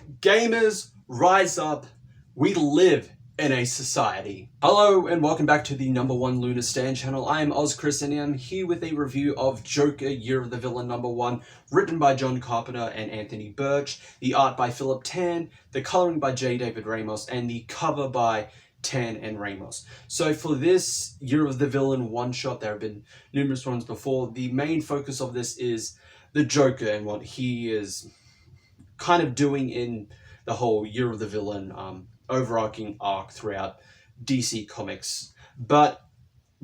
Gamers, rise up. We live in a society. Hello and welcome back to the #1 Lunar Stand channel. I am OzChris and I'm here with a review of Joker Year of the Villain #1, written by John Carpenter and Anthony Birch, the art by Philip Tan, the coloring by J. David Ramos, and the cover by Tan and Ramos. So for this Year of the Villain one-shot, there have been numerous ones before. The main focus of this is the Joker and what he is kind of doing in the whole Year of the Villain overarching arc throughout DC Comics. But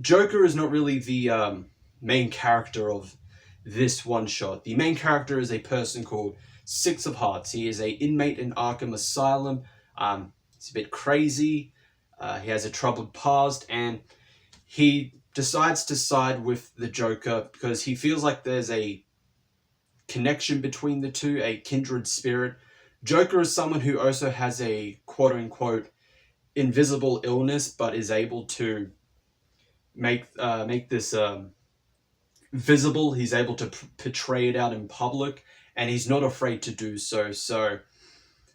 Joker is not really the main character of this one-shot. The main character is a person called Six of Hearts. He is an inmate in Arkham Asylum. He's a bit crazy. He has a troubled past, and he decides to side with the Joker because he feels like there's a connection between the two, a kindred spirit. Joker is someone who also has a quote-unquote invisible illness, but is able to make this visible. He's able to portray it out in public, and he's not afraid to do so. So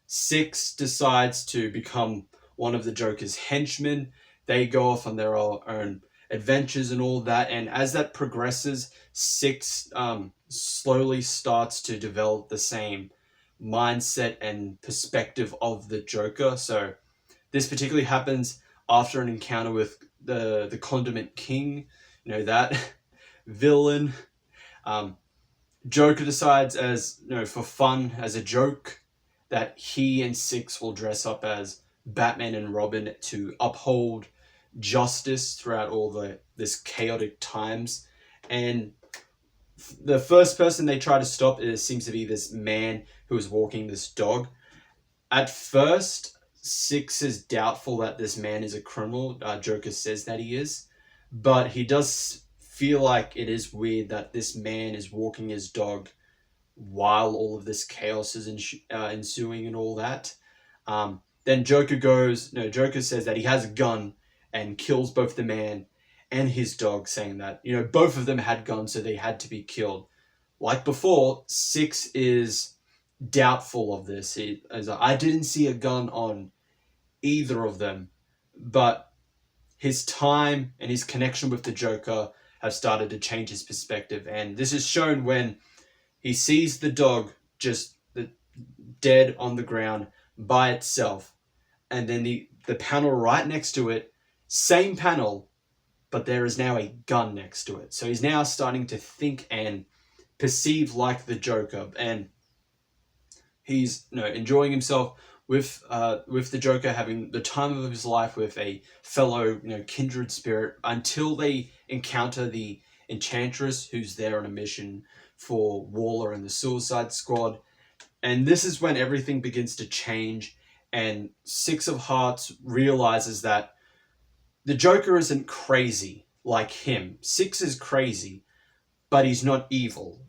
Six decides to become one of the Joker's henchmen. They go off on their own adventures and all that, and as that progresses, Six slowly starts to develop the same mindset and perspective of the Joker. So this particularly happens after an encounter with the Condiment King, that villain. Joker decides, as for fun, as a joke, that he and Six will dress up as Batman and Robin to uphold justice throughout all this chaotic times. And the first person they try to stop seems to be this man who is walking this dog. At first, Six is doubtful that this man is a criminal. Joker says that he is, but he does feel like it is weird that this man is walking his dog while all of this chaos is ensuing and all that. Then Joker says that he has a gun and kills both the man and his dog, saying that, both of them had guns, so they had to be killed. Like before, Six is doubtful of this. I didn't see a gun on either of them, but his time and his connection with the Joker have started to change his perspective, and this is shown when he sees the dog just dead on the ground by itself, and then the panel right next to it, same panel, but there is now a gun next to it. So he's now starting to think and perceive like the Joker, and he's enjoying himself with the Joker, having the time of his life with a fellow kindred spirit, until they encounter the Enchantress, who's there on a mission for Waller and the Suicide Squad. And this is when everything begins to change, and Six of Hearts realizes that the Joker isn't crazy like him. Six is crazy, but he's not evil.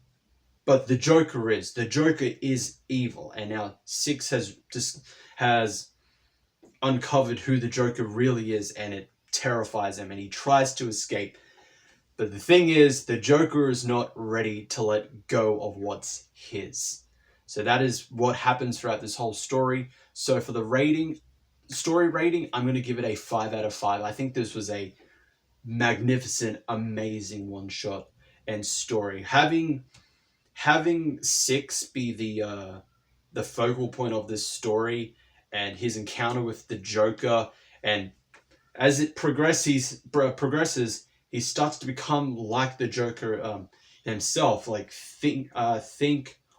But the Joker is. The Joker is evil. And now Six has uncovered who the Joker really is, and it terrifies him, and he tries to escape. But the thing is, the Joker is not ready to let go of what's his. So that is what happens throughout this whole story. So for the story rating, I'm going to give it a 5 out of 5. I think this was a magnificent, amazing one-shot and story. Having Six be the focal point of this story, and his encounter with the Joker, and as it progresses, he starts to become like the Joker himself, like think,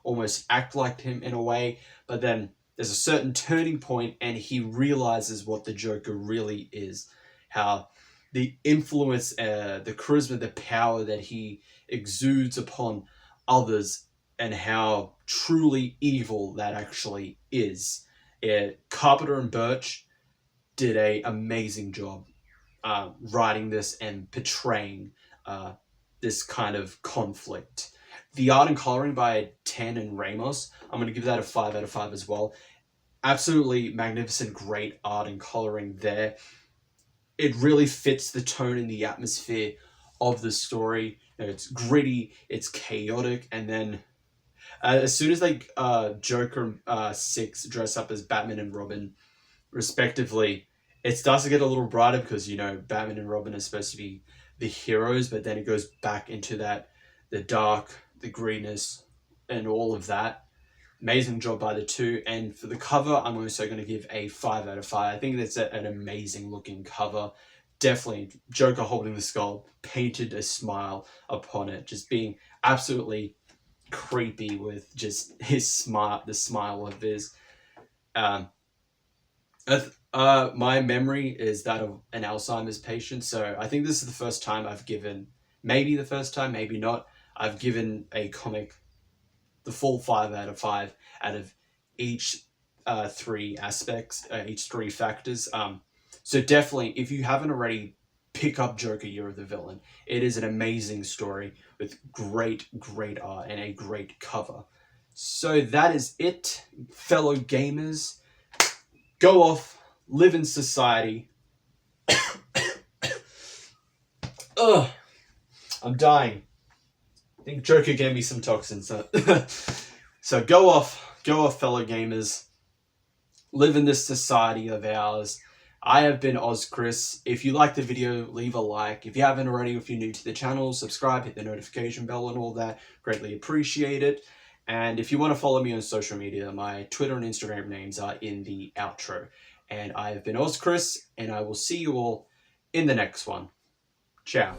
almost act like him in a way. But then there's a certain turning point, and he realizes what the Joker really is, how the influence, the charisma, the power that he exudes upon others, and how truly evil that actually is. Carpenter and Birch did an amazing job writing this and portraying this kind of conflict. The art and coloring by Tan and Ramos, I'm going to give that a 5 out of 5 as well. Absolutely magnificent, great art and coloring there. It really fits the tone and the atmosphere of the story. It's gritty, it's chaotic, and then As soon as like Joker 6 dress up as Batman and Robin respectively, it starts to get a little brighter because, you know, Batman and Robin are supposed to be the heroes, but then it goes back into that, the dark, the greenness, and all of that. Amazing job by the two. And for the cover, I'm also going to give a 5 out of 5. I think that's an amazing looking cover. Definitely Joker holding the skull, painted a smile upon it, just being absolutely creepy with just his smile, the smile of his. Um, my memory is that of an Alzheimer's patient, so I think this is the first time I've given, maybe the first time, maybe not, I've given a comic the full 5 out of 5 out of each three aspects, each three factors. So definitely, if you haven't already, pick up Joker Year of the Villain. It is an amazing story with great, great art and a great cover. So that is it, fellow gamers. Go off, live in society. Ugh, I'm dying. I think Joker gave me some toxins. So go off, fellow gamers. Live in this society of ours. I have been OzChris. If you liked the video, leave a like. If you haven't already, if you're new to the channel, subscribe, hit the notification bell and all that. Greatly appreciate it. And if you want to follow me on social media, my Twitter and Instagram names are in the outro. And I have been OzChris, and I will see you all in the next one. Ciao.